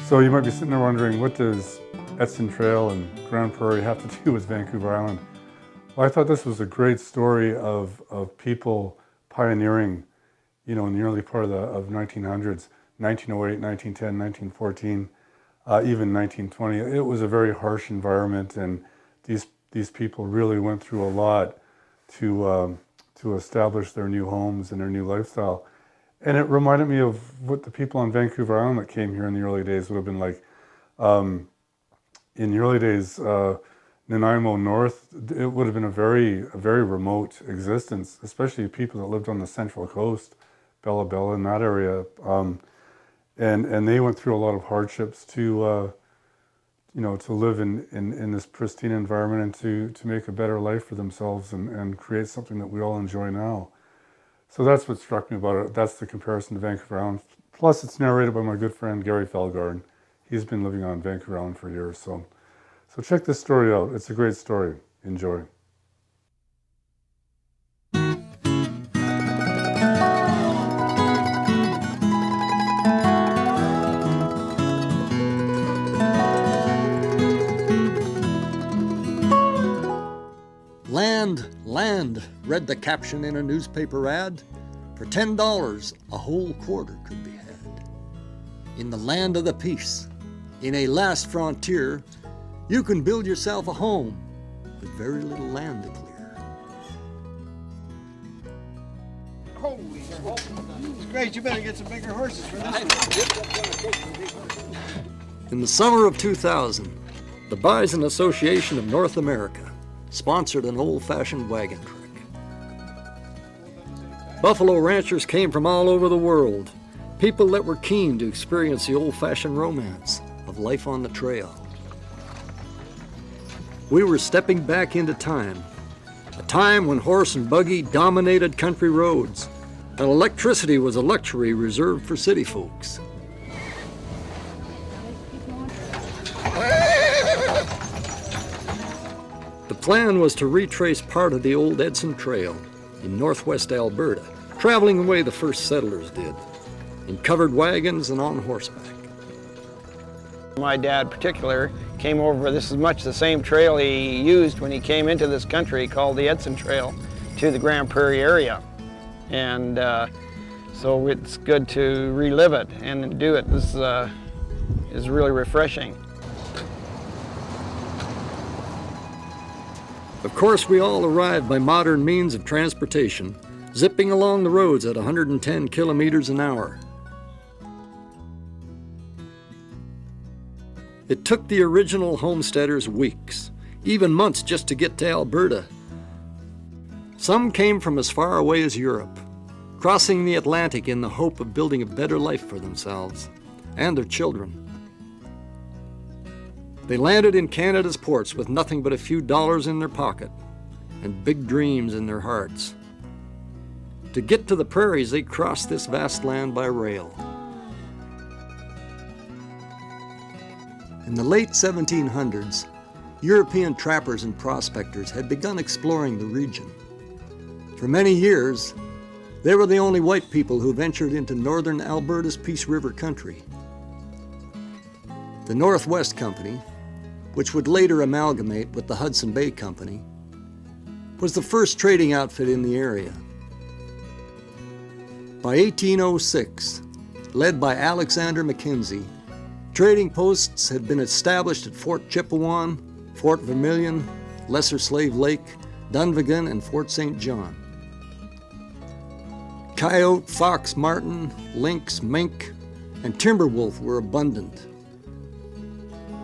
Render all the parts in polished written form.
So you might be sitting there wondering, what does Edson Trail and Grande Prairie have to do with Vancouver Island? Well, I thought this was a great story of people pioneering, in the early part of 1900s, 1908, 1910, 1914, even 1920. It was a very harsh environment, and these people really went through a lot to establish their new homes and their new lifestyle. And it reminded me of what the people on Vancouver Island that came here in the early days would have been like. In the early days, Nanaimo North, it would have been a very remote existence, especially people that lived on the Central Coast, Bella Bella in that area. And they went through a lot of hardships to live in this pristine environment and to make a better life for themselves and create something that we all enjoy now. So that's what struck me about it. That's the comparison to Vancouver Island. Plus, it's narrated by my good friend Gary Felgarden. He's been living on Vancouver Island for years. So check this story out. It's a great story. Enjoy. Land, read the caption in a newspaper ad. For $10, a whole quarter could be had. In the land of the peace, in a last frontier, you can build yourself a home with very little land to clear. Holy, it's great. You better get some bigger horses for this one. In the summer of 2000, the Bison Association of North America sponsored an old-fashioned wagon trek. Buffalo ranchers came from all over the world, people that were keen to experience the old-fashioned romance of life on the trail. We were stepping back into time, a time when horse and buggy dominated country roads, and electricity was a luxury reserved for city folks. The plan was to retrace part of the old Edson Trail in northwest Alberta, traveling the way the first settlers did, in covered wagons and on horseback. My dad in particular came over, this is much the same trail he used when he came into this country, called the Edson Trail, to the Grande Prairie area. And so it's good to relive it and do it. This is really refreshing. Of course, we all arrived by modern means of transportation, zipping along the roads at 110 kilometers an hour. It took the original homesteaders weeks, even months just to get to Alberta. Some came from as far away as Europe, crossing the Atlantic in the hope of building a better life for themselves and their children. They landed in Canada's ports with nothing but a few dollars in their pocket and big dreams in their hearts. To get to the prairies, they crossed this vast land by rail. In the late 1700s, European trappers and prospectors had begun exploring the region. For many years, they were the only white people who ventured into northern Alberta's Peace River country. The Northwest Company, which would later amalgamate with the Hudson Bay Company, was the first trading outfit in the area. By 1806, led by Alexander Mackenzie, trading posts had been established at Fort Chipewyan, Fort Vermilion, Lesser Slave Lake, Dunvegan, and Fort St. John. Coyote, fox, marten, lynx, mink, and timber wolf were abundant.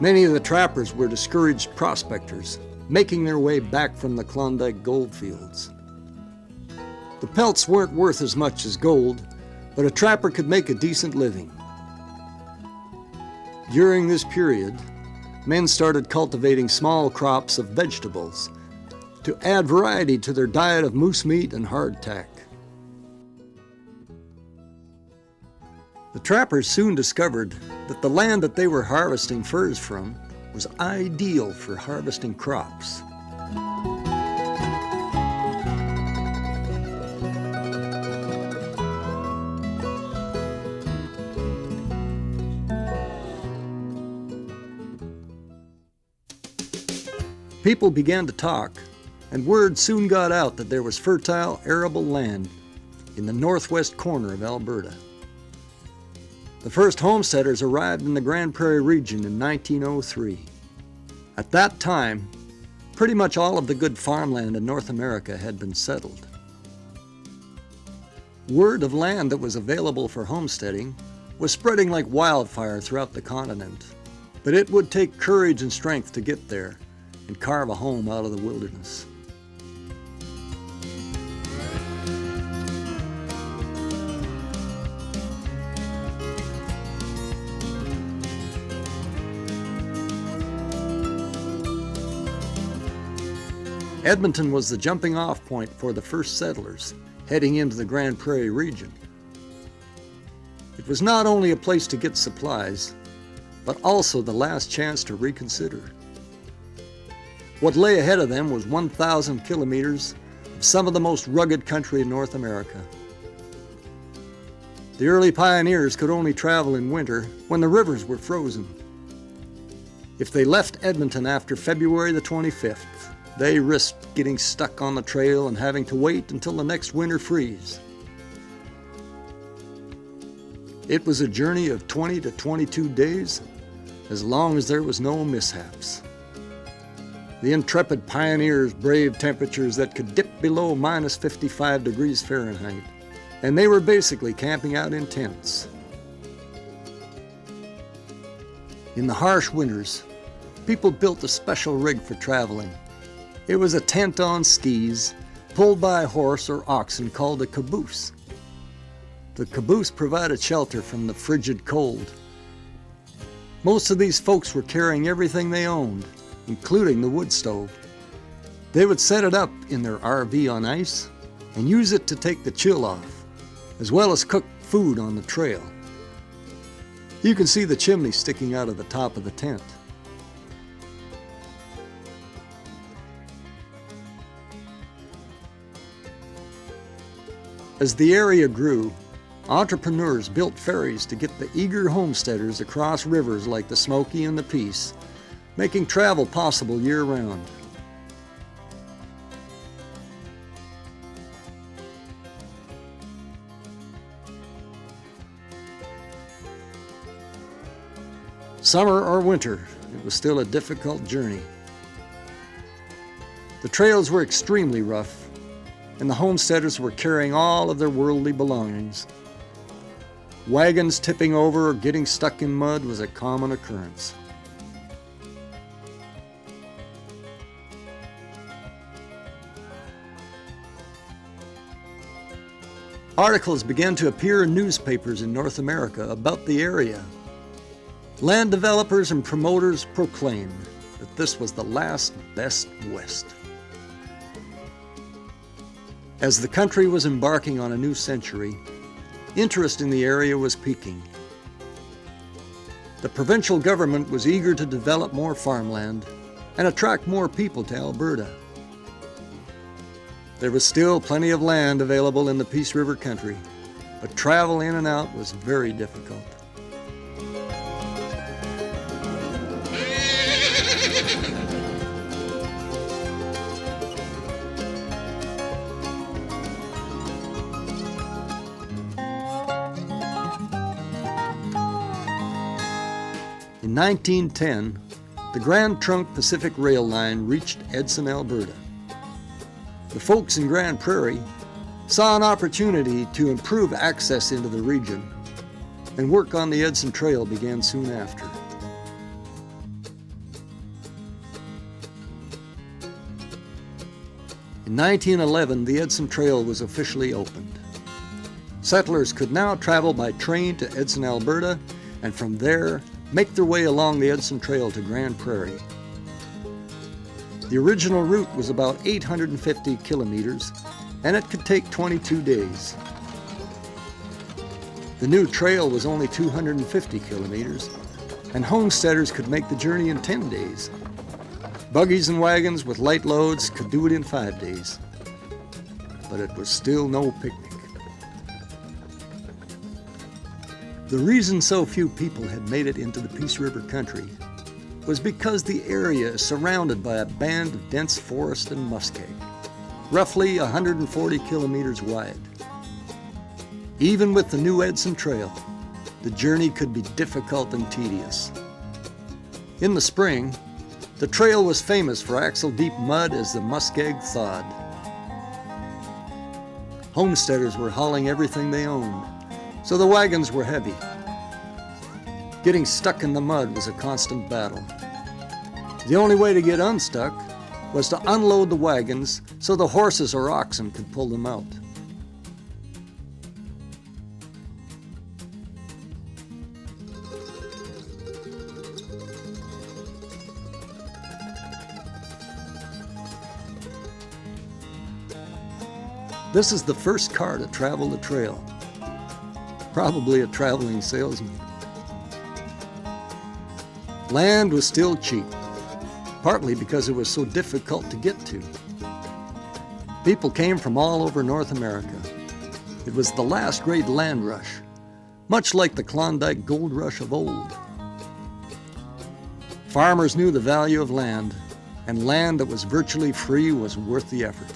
Many of the trappers were discouraged prospectors, making their way back from the Klondike goldfields. The pelts weren't worth as much as gold, but a trapper could make a decent living. During this period, men started cultivating small crops of vegetables to add variety to their diet of moose meat and hardtack. The trappers soon discovered that the land that they were harvesting furs from was ideal for harvesting crops. People began to talk, and word soon got out that there was fertile, arable land in the northwest corner of Alberta. The first homesteaders arrived in the Grande Prairie region in 1903. At that time, pretty much all of the good farmland in North America had been settled. Word of land that was available for homesteading was spreading like wildfire throughout the continent, but it would take courage and strength to get there and carve a home out of the wilderness. Edmonton was the jumping-off point for the first settlers heading into the Grande Prairie region. It was not only a place to get supplies, but also the last chance to reconsider. What lay ahead of them was 1,000 kilometers of some of the most rugged country in North America. The early pioneers could only travel in winter when the rivers were frozen. If they left Edmonton after February the 25th, they risked getting stuck on the trail and having to wait until the next winter freeze. It was a journey of 20 to 22 days, as long as there was no mishaps. The intrepid pioneers braved temperatures that could dip below minus 55 degrees Fahrenheit, and they were basically camping out in tents. In the harsh winters, people built a special rig for traveling. It was a tent on skis, pulled by a horse or oxen called a caboose. The caboose provided shelter from the frigid cold. Most of these folks were carrying everything they owned, including the wood stove. They would set it up in their RV on ice and use it to take the chill off, as well as cook food on the trail. You can see the chimney sticking out of the top of the tent. As the area grew, entrepreneurs built ferries to get the eager homesteaders across rivers like the Smoky and the Peace, making travel possible year-round. Summer or winter, it was still a difficult journey. The trails were extremely rough, and the homesteaders were carrying all of their worldly belongings. Wagons tipping over or getting stuck in mud was a common occurrence. Articles began to appear in newspapers in North America about the area. Land developers and promoters proclaimed that this was the last best West. As the country was embarking on a new century, interest in the area was peaking. The provincial government was eager to develop more farmland and attract more people to Alberta. There was still plenty of land available in the Peace River country, but travel in and out was very difficult. In 1910, the Grand Trunk Pacific Rail Line reached Edson, Alberta. The folks in Grande Prairie saw an opportunity to improve access into the region, and work on the Edson Trail began soon after. In 1911, the Edson Trail was officially opened. Settlers could now travel by train to Edson, Alberta, and from there make their way along the Edson Trail to Grande Prairie. The original route was about 850 kilometers, and it could take 22 days. The new trail was only 250 kilometers, and homesteaders could make the journey in 10 days. Buggies and wagons with light loads could do it in 5 days. But it was still no picnic. The reason so few people had made it into the Peace River country was because the area is surrounded by a band of dense forest and muskeg, roughly 140 kilometers wide. Even with the new Edson Trail, the journey could be difficult and tedious. In the spring, the trail was famous for axle-deep mud as the muskeg thawed. Homesteaders were hauling everything they owned, so the wagons were heavy. Getting stuck in the mud was a constant battle. The only way to get unstuck was to unload the wagons so the horses or oxen could pull them out. This is the first car to travel the trail. Probably a traveling salesman. Land was still cheap, partly because it was so difficult to get to. People came from all over North America. It was the last great land rush, much like the Klondike gold rush of old. Farmers knew the value of land, and land that was virtually free was worth the effort.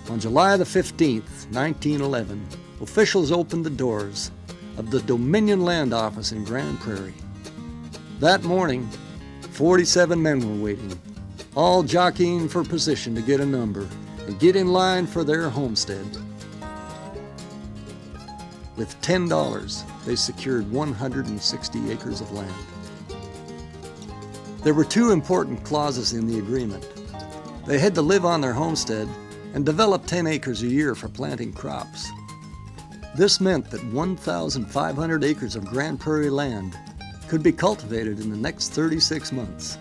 On July the 15th, 1911, officials opened the doors of the Dominion Land Office in Grande Prairie. That morning, 47 men were waiting, all jockeying for position to get a number and get in line for their homestead. With $10, they secured 160 acres of land. There were two important clauses in the agreement. They had to live on their homestead and develop 10 acres a year for planting crops. This meant that 1,500 acres of Grande Prairie land could be cultivated in the next 36 months.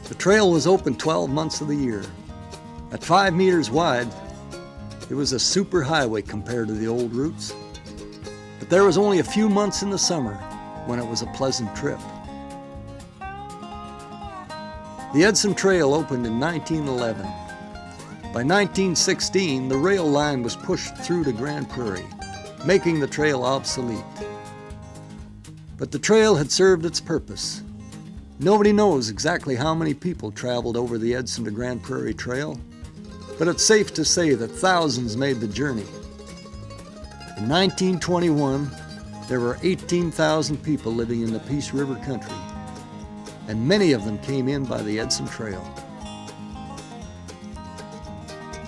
The trail was open 12 months of the year. At 5 meters wide, it was a superhighway compared to the old routes. But there was only a few months in the summer when it was a pleasant trip. The Edson Trail opened in 1911. By 1916, the rail line was pushed through to Grande Prairie, making the trail obsolete. But the trail had served its purpose. Nobody knows exactly how many people traveled over the Edson to Grande Prairie Trail, but it's safe to say that thousands made the journey. In 1921, there were 18,000 people living in the Peace River country, and many of them came in by the Edson Trail.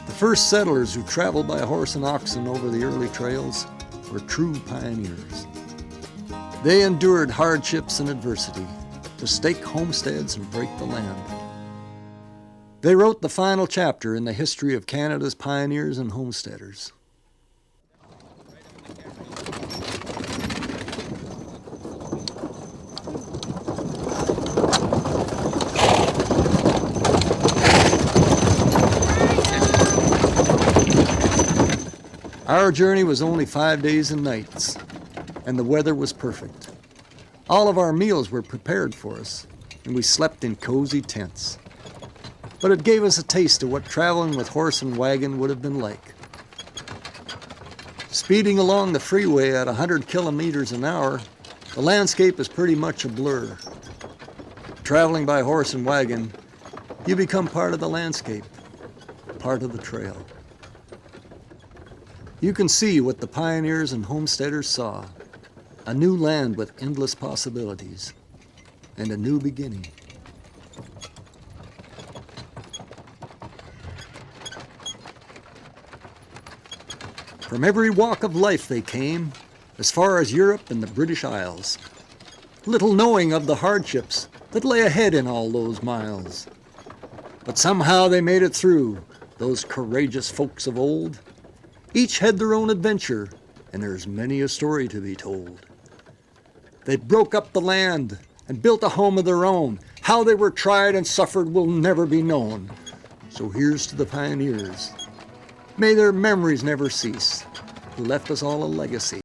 The first settlers who traveled by horse and oxen over the early trails were true pioneers. They endured hardships and adversity to stake homesteads and break the land. They wrote the final chapter in the history of Canada's pioneers and homesteaders. Our journey was only 5 days and nights, and the weather was perfect. All of our meals were prepared for us, and we slept in cozy tents. But it gave us a taste of what traveling with horse and wagon would have been like. Speeding along the freeway at 100 kilometers an hour, the landscape is pretty much a blur. Traveling by horse and wagon, you become part of the landscape, part of the trail. You can see what the pioneers and homesteaders saw, a new land with endless possibilities, and a new beginning. From every walk of life they came, as far as Europe and the British Isles, little knowing of the hardships that lay ahead in all those miles. But somehow they made it through, those courageous folks of old. Each had their own adventure, and there's many a story to be told. They broke up the land and built a home of their own. How they were tried and suffered will never be known. So here's to the pioneers. May their memories never cease, who left us all a legacy